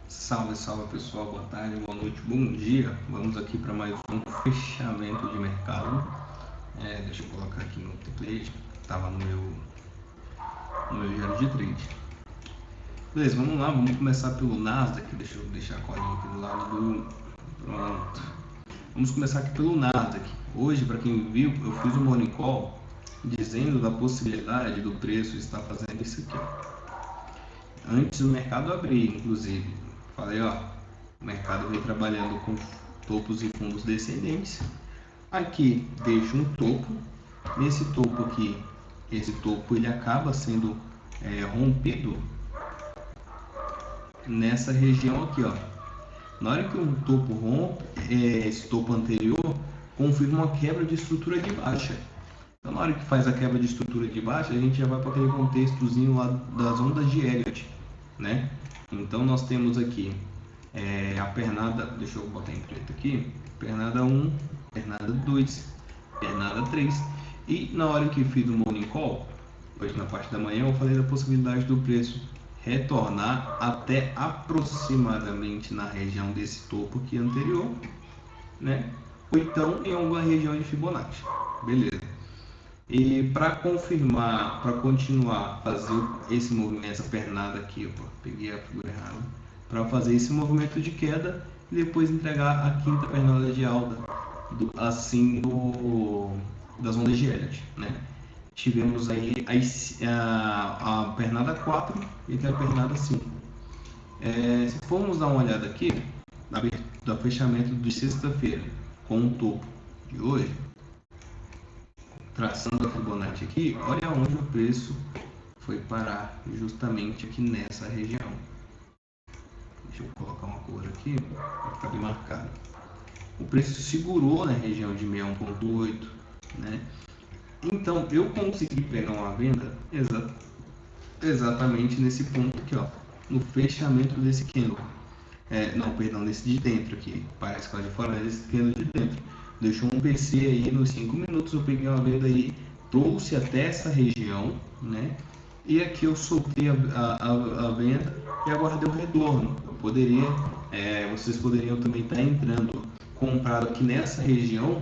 Salve, salve pessoal, boa tarde, boa noite, bom dia. Vamos aqui para mais um fechamento de mercado. Deixa eu colocar aqui no template, estava no meu diário de trade. Beleza, vamos lá, vamos começar pelo Nasdaq. Deixa eu deixar a colinha aqui do lado do. Pronto. Vamos começar aqui pelo Nasdaq. Hoje, para quem viu, eu fiz um morning call dizendo da possibilidade do preço estar fazendo isso aqui, ó. Antes do mercado abrir, inclusive, falei, ó, o mercado vem trabalhando com topos e fundos descendentes. Aqui deixa um topo, nesse topo aqui, esse topo ele acaba sendo rompido nessa região aqui, ó. Na hora que um topo rompe, esse topo anterior confirma uma quebra de estrutura de baixa. Então, na hora que faz a quebra de estrutura de baixa, a gente já vai para aquele contextozinho lá das ondas de Elliott, né? Então, nós temos aqui a pernada, deixa eu botar em preto aqui, pernada 1, pernada 2, pernada 3. E na hora que fiz o morning call, hoje na parte da manhã, eu falei da possibilidade do preço retornar até aproximadamente na região desse topo aqui anterior, né? Ou então em alguma região de Fibonacci, beleza. E para confirmar, para continuar fazer esse movimento, essa pernada aqui, opa, peguei a figura errada, para fazer esse movimento de queda e depois entregar a quinta pernada de alta das ondas de Elliott, né? Tivemos aí a pernada 4 e a pernada 5. Se formos dar uma olhada aqui, do fechamento de sexta-feira com o topo de hoje, traçando a Fibonacci aqui, olha onde o preço foi parar, justamente aqui nessa região. Deixa eu colocar uma cor aqui para ficar bem marcado. O preço segurou na região de 61,8, né? Então eu consegui pegar uma venda exatamente nesse ponto aqui, ó, no fechamento desse candle. Desse de dentro aqui. Parece que lá de fora, mas esse candle de dentro. Deixou um PC aí nos 5 minutos, eu peguei uma venda aí, trouxe até essa região, né? E aqui eu soltei a venda e aguardei o retorno. Vocês poderiam também estar entrando comprado aqui nessa região,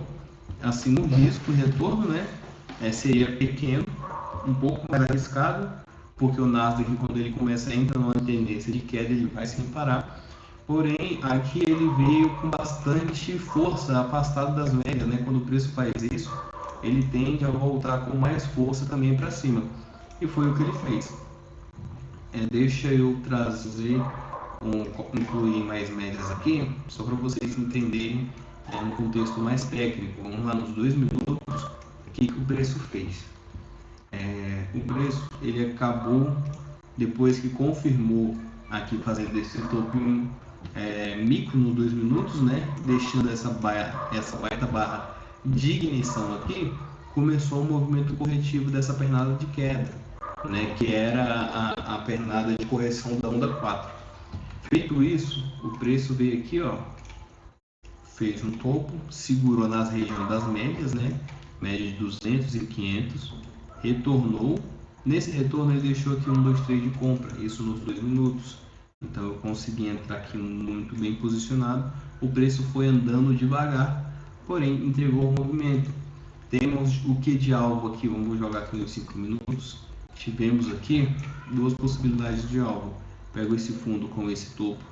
assim no risco, o retorno, né? Seria pequeno, um pouco mais arriscado, porque o Nasdaq, quando ele começa a entrar numa tendência de queda, ele vai sem parar. Porém, aqui ele veio com bastante força, afastado das médias, né? Quando o preço faz isso, ele tende a voltar com mais força também para cima. E foi o que ele fez. Deixa eu incluir mais médias aqui, só para vocês entenderem no contexto mais técnico. Vamos lá nos 2 minutos, o que o preço fez. O preço ele acabou, depois que confirmou aqui fazendo esse topinho micro nos 2 minutos, né? Deixando essa baita barra de ignição aqui, começou o movimento corretivo dessa pernada de queda, né? Que era a pernada de correção da onda 4. Feito isso, o preço veio aqui, ó, fez um topo, segurou nas regiões das médias, né? Média de 200 e 500, retornou. Nesse retorno ele deixou aqui 1, 2, 3 de compra, isso nos 2 minutos. Então eu consegui entrar aqui muito bem posicionado. O preço foi andando devagar, porém entregou o movimento. Temos o que de alvo aqui, vamos jogar aqui nos 5 minutos. Tivemos aqui 2 possibilidades de alvo. Pego esse fundo com esse topo,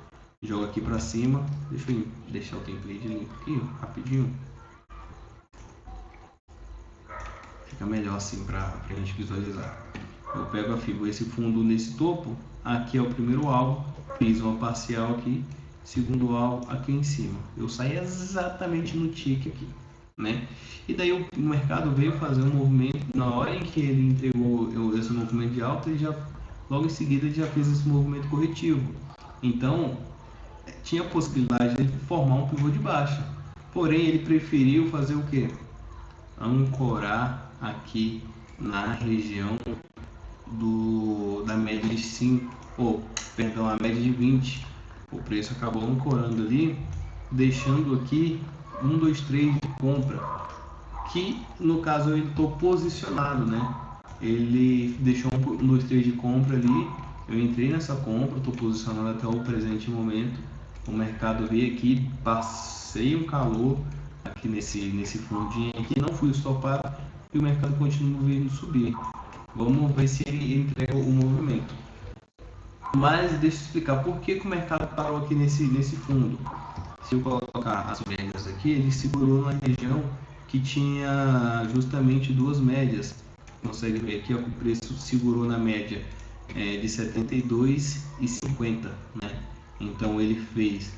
jogo aqui para cima. Deixa eu deixar o template limpo aqui, ó, rapidinho. Fica melhor assim para a gente visualizar. Eu pego a fibra, esse fundo nesse topo, aqui é o primeiro alvo, fiz uma parcial aqui, segundo alvo aqui em cima. Eu saí exatamente no tique aqui, né? E daí o mercado veio fazer um movimento, na hora em que ele entregou esse movimento de alta, logo em seguida ele já fez esse movimento corretivo. Então, tinha a possibilidade de formar um pivô de baixa. Porém, ele preferiu fazer o quê? Ancorar aqui na região da média de 5, a média de 20. O preço acabou ancorando ali, deixando aqui 1, 2, 3 de compra, que no caso eu estou posicionado, né? Ele deixou 1, 2, 3 de compra ali Eu entrei nessa compra, estou posicionado até o presente momento. O mercado veio aqui, passei um calor aqui nesse fundinho aqui, não fui estopado e o mercado continua vindo subir. Vamos ver se ele entrega o movimento. Mas deixa eu explicar por que o mercado parou aqui nesse fundo. Se eu colocar as médias aqui, ele segurou na região que tinha justamente duas médias. Consegue ver aqui, ó, que o preço segurou na média de 72,50, né? Então ele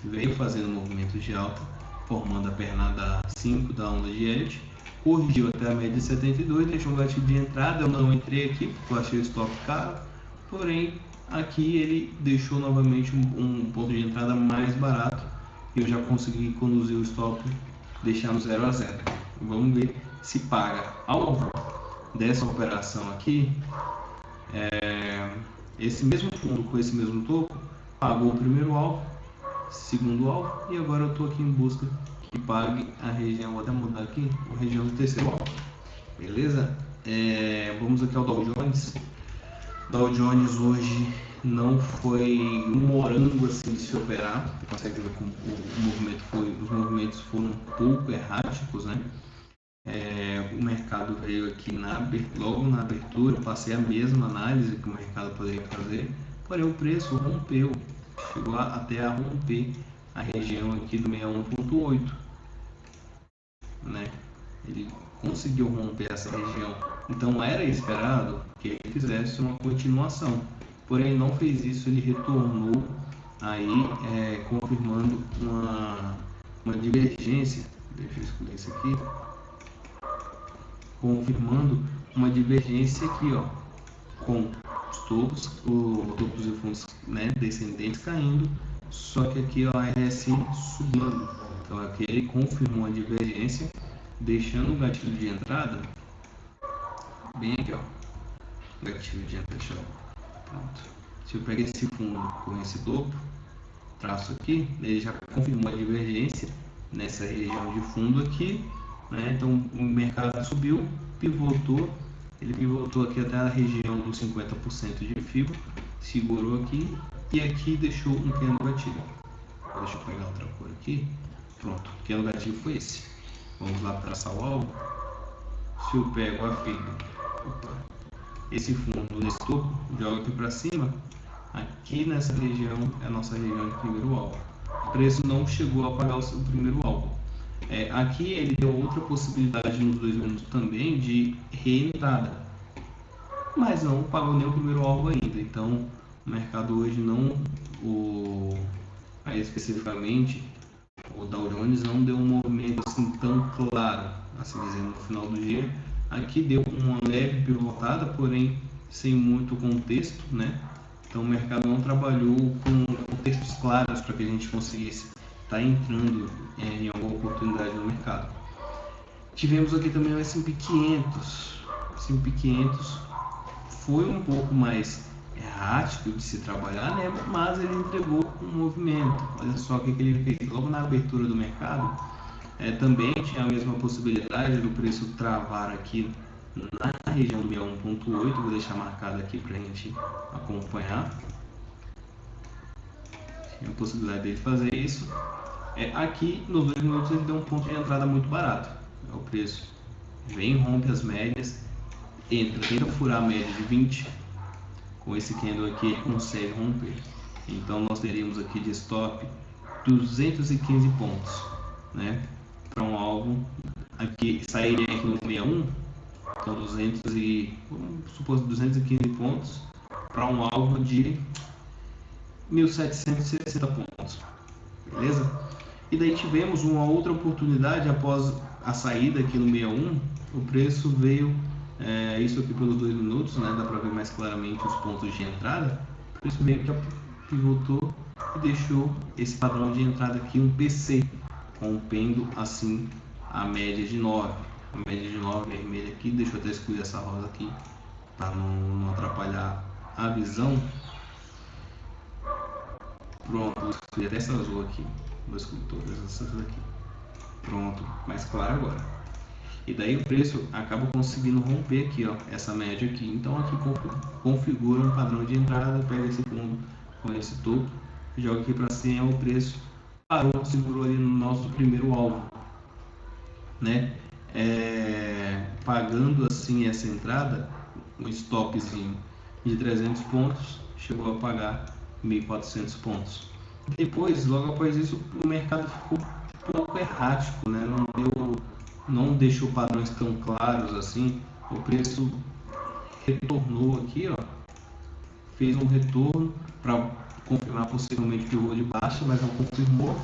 veio fazendo movimentos de alta, formando a pernada 5 da onda de Elliott, corrigiu até a média de 72, deixou um gatilho de entrada. Eu não entrei aqui porque eu achei o stop caro, porém aqui ele deixou novamente um ponto de entrada mais barato e eu já consegui conduzir o stop, deixar no 0 a 0. Vamos ver se paga. Alvo dessa operação aqui, esse mesmo fundo com esse mesmo topo pagou o primeiro alvo, segundo alvo, e agora eu estou aqui em busca que pague a região, vou até mudar aqui, a região do terceiro alvo. Beleza? Vamos aqui ao Dow Jones. Dow Jones hoje não foi um morango assim de se operar. Você consegue ver como os movimentos foram um pouco erráticos, né? O mercado veio aqui logo na abertura, eu passei a mesma análise que o mercado poderia fazer, porém o preço rompeu, chegou até a romper a região aqui do 61,8, né? Ele conseguiu romper essa região, então era esperado que ele fizesse uma continuação, porém não fez isso. Ele retornou aí confirmando uma divergência. Deixa eu escolher isso aqui. Confirmando uma divergência aqui, ó, com os topos e fundos, né, descendentes caindo, só que aqui ó, a RSI subindo. Então aqui ele confirmou a divergência, deixando o gatilho de entrada bem aqui, ó, gatilho de entrada. Pronto. Se eu pegar esse fundo com esse topo, traço aqui, ele já confirmou a divergência nessa região de fundo aqui, né? Então o mercado subiu, pivotou, ele pivotou aqui até a região dos 50% de fibra, segurou aqui e aqui deixou um pequeno gatilho. Deixa eu pegar outra cor aqui. Pronto, o pequeno gatilho foi esse. Vamos lá traçar o alvo. Se eu pego a fibra, esse fundo nesse topo, jogo aqui para cima, aqui nessa região é a nossa região de primeiro alvo. O preço não chegou a pagar o primeiro alvo. Aqui ele deu outra possibilidade nos 2 minutos também de reentrada, mas não pagou nem o primeiro alvo ainda. Então o mercado hoje não, especificamente o Dow Jones não deu um movimento assim tão claro, assim dizendo, no final do dia. Aqui deu uma leve pivotada, porém sem muito contexto, né? Então o mercado não trabalhou com contextos claros para que a gente conseguisse estar entrando em alguma oportunidade no mercado. Tivemos aqui também o S&P 500. O S&P 500 foi um pouco mais errático de se trabalhar, né? Mas ele entregou um movimento. Olha só o que ele fez logo na abertura do mercado. Também tinha a mesma possibilidade do preço travar aqui na região do 61,8. Vou deixar marcado aqui para a gente acompanhar. Tinha a possibilidade dele fazer isso. Aqui nos 2 minutos ele deu um ponto de entrada muito barato. O preço vem, rompe as médias, tenta furar a média de 20. Com esse candle aqui ele consegue romper. Então nós teríamos aqui de stop 215 pontos, né? Para um alvo aqui, sairia aqui no 61, então vamos supor 215 pontos para um alvo de 1.760 pontos, beleza? E daí tivemos uma outra oportunidade após a saída aqui no 61, o preço veio, isso aqui pelos 2 minutos, né? Dá para ver mais claramente os pontos de entrada. O preço meio que pivotou e deixou esse padrão de entrada aqui, um PC, rompendo assim a média de 9. A média de 9 vermelha aqui, deixa eu até excluir essa rosa aqui para não atrapalhar a visão. Pronto, vou excluir até essa azul aqui, vou excluir todas essas aqui. Pronto, mais claro agora. E daí o preço acaba conseguindo romper aqui, ó, essa média aqui. Então aqui configura um padrão de entrada, pega esse fundo com esse topo, joga aqui para cima, o preço parou, segurou ali no nosso primeiro alvo, né? Pagando assim essa entrada, um stopzinho de 300 pontos, chegou a pagar 1.400 pontos. Depois, logo após isso, o mercado ficou um pouco errático, né? Não deixou padrões tão claros assim. O preço retornou aqui, ó, fez um retorno para confirmar possivelmente que pivô de baixa, mas não confirmou,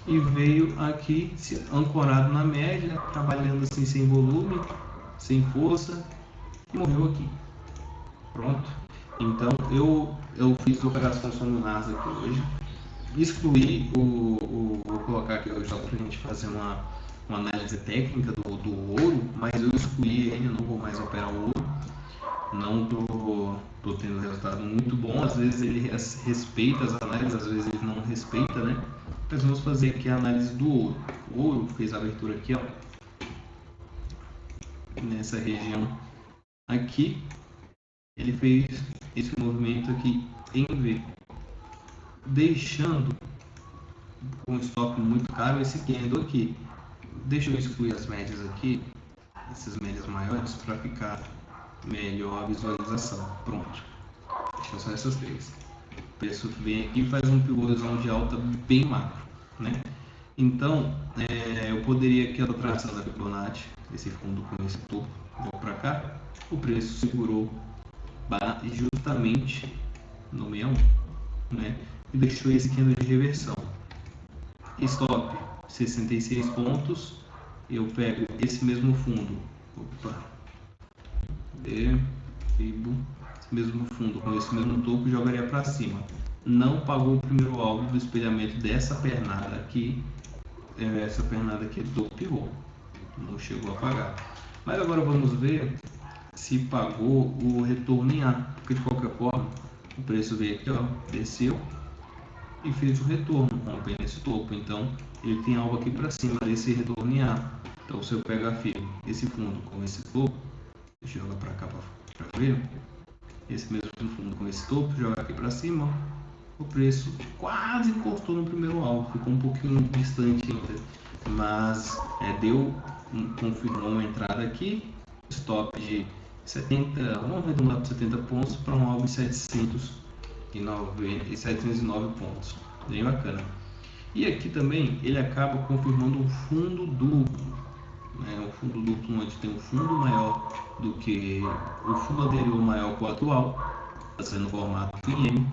e veio aqui ancorado na média, trabalhando assim sem volume, sem força, e morreu aqui. Pronto. Então eu fiz operação só no Nasdaq hoje, excluí vou colocar aqui hoje só para a gente fazer uma análise técnica do ouro, mas eu excluí ele, eu não vou mais operar o ouro, não tô tendo resultado muito bom. Às vezes ele respeita as análises, às vezes ele não respeita, né? Mas vamos fazer aqui a análise do ouro. O ouro fez a abertura aqui, ó, nessa região aqui, ele fez esse movimento aqui em V, deixando com um stop muito caro esse candle aqui. Deixa eu excluir as médias aqui, essas médias maiores, para ficar melhor a visualização. Pronto, deixa só essas três. O preço vem aqui e faz um pivôzão de alta bem macro, né? Então eu poderia aqui traçar a Fibonacci, esse fundo com esse topo, vou para cá, o preço segurou justamente no 61, né? E deixou esse candle de reversão. Stop 66 pontos. Eu pego esse mesmo fundo, esse mesmo fundo com esse mesmo topo e jogaria para cima. Não pagou o primeiro alvo do espelhamento dessa pernada aqui. Essa pernada aqui do pivô não chegou a pagar. Mas agora vamos ver se pagou o retorno em A, porque de qualquer forma o preço veio aqui, ó, desceu e fez o retorno, rompendo esse topo. Então ele tem algo aqui para cima desse retorno em A. Então se eu pegar esse fundo com esse topo, deixa eu jogar para cá para ver, esse mesmo fundo com esse topo, jogar aqui para cima, o preço quase encostou no primeiro alvo, ficou um pouquinho distante ainda, mas confirmou uma entrada aqui, stop de 70, vamos arredondar para 70 pontos para um alvo de 709 pontos, bem bacana. E aqui também ele acaba confirmando um fundo duplo, né? Um fundo duplo onde tem um fundo maior do que o fundo anterior, maior que o atual, fazendo formato PM,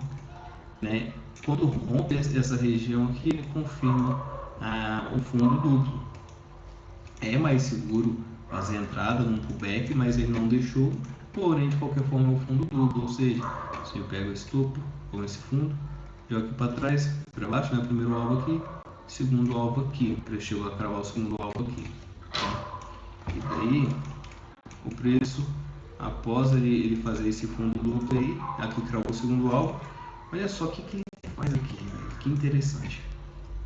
né? Quando rompe essa região aqui, ele confirma o fundo duplo. É mais seguro fazer entrada num pullback, mas ele não deixou. Porém, de qualquer forma, é o fundo duplo, ou seja, se eu pego esse topo com esse fundo, jogo aqui para trás, para baixo, né? Primeiro alvo aqui, segundo alvo aqui, para chegar a cravar o segundo alvo aqui. E daí, o preço, após ele fazer esse fundo duplo aí, aqui cravou o segundo alvo. Olha só o que ele faz aqui, velho, que interessante.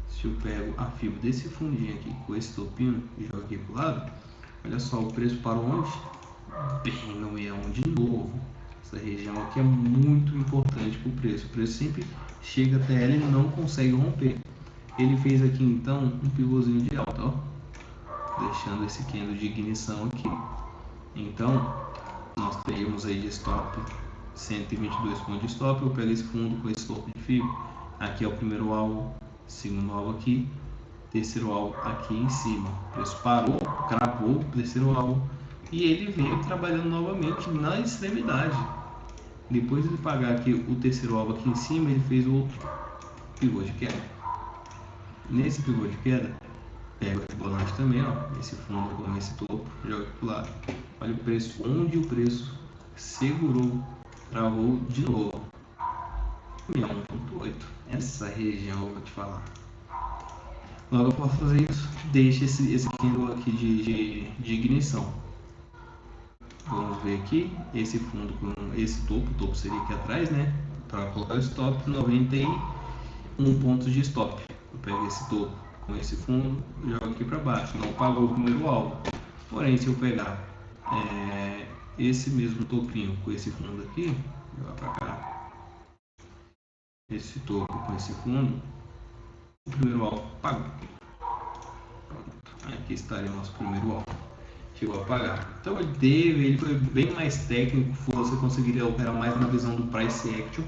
Se eu pego a fibra desse fundinho aqui com esse topinho e jogo aqui pro lado, olha só, o preço parou onde? Bem no 61 de novo. Essa região aqui é muito importante para o preço. O preço sempre chega até ela e não consegue romper. Ele fez aqui então um pivôzinho de alta, ó, deixando esse candle de ignição aqui. Então nós teríamos aí de stop 122 pontos de stop. Eu pego esse fundo com esse topo de fibra. Aqui é o primeiro alvo, segundo alvo aqui, terceiro alvo aqui em cima. O preço parou, cravou o terceiro alvo e ele veio trabalhando novamente na extremidade. Depois de pagar aqui o terceiro alvo aqui em cima, ele fez outro pivô de queda. Nesse pivô de queda, pega o Fibonacci também, ó, esse fundo com esse topo, joga para o lado. Olha o preço, onde o preço segurou, travou de novo. 1,8. Essa região eu vou te falar. Logo para fazer isso, deixa esse candle aqui de ignição. Vamos ver aqui, esse fundo com esse topo, o topo seria aqui atrás, né? Para colocar o stop, 91 pontos de stop. Eu pego esse topo com esse fundo e jogo aqui para baixo. Não pagou o primeiro alvo. Porém, se eu pegar esse mesmo topinho com esse fundo aqui, jogar para cá, esse topo com esse fundo, o primeiro alvo pagou. Pronto. Aqui estaria o nosso primeiro alvo. Chegou a pagar. Então ele foi bem mais técnico, você conseguiria operar mais na visão do price action.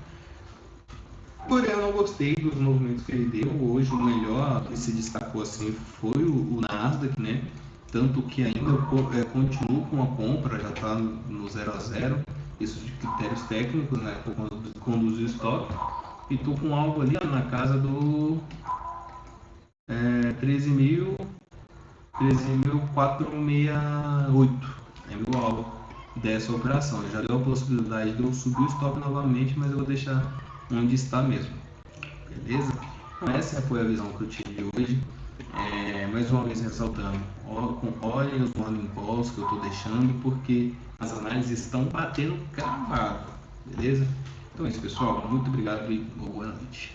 Porém, eu não gostei dos movimentos que ele deu. Hoje, o melhor que se destacou assim foi o Nasdaq, né? Tanto que ainda continuo com a compra, já está no 0 a 0. Isso de critérios técnicos, né? Para conduzir o estoque. E estou com algo ali na casa do 13.468. É meu alvo dessa operação. Já deu a possibilidade de eu subir o stop novamente, mas eu vou deixar onde está mesmo. Beleza? Então, essa foi a visão que eu tive hoje. Mais uma vez ressaltando, olhem os morning calls que eu estou deixando, porque as análises estão batendo cravado. Beleza? Então é isso, pessoal. Muito obrigado e boa noite.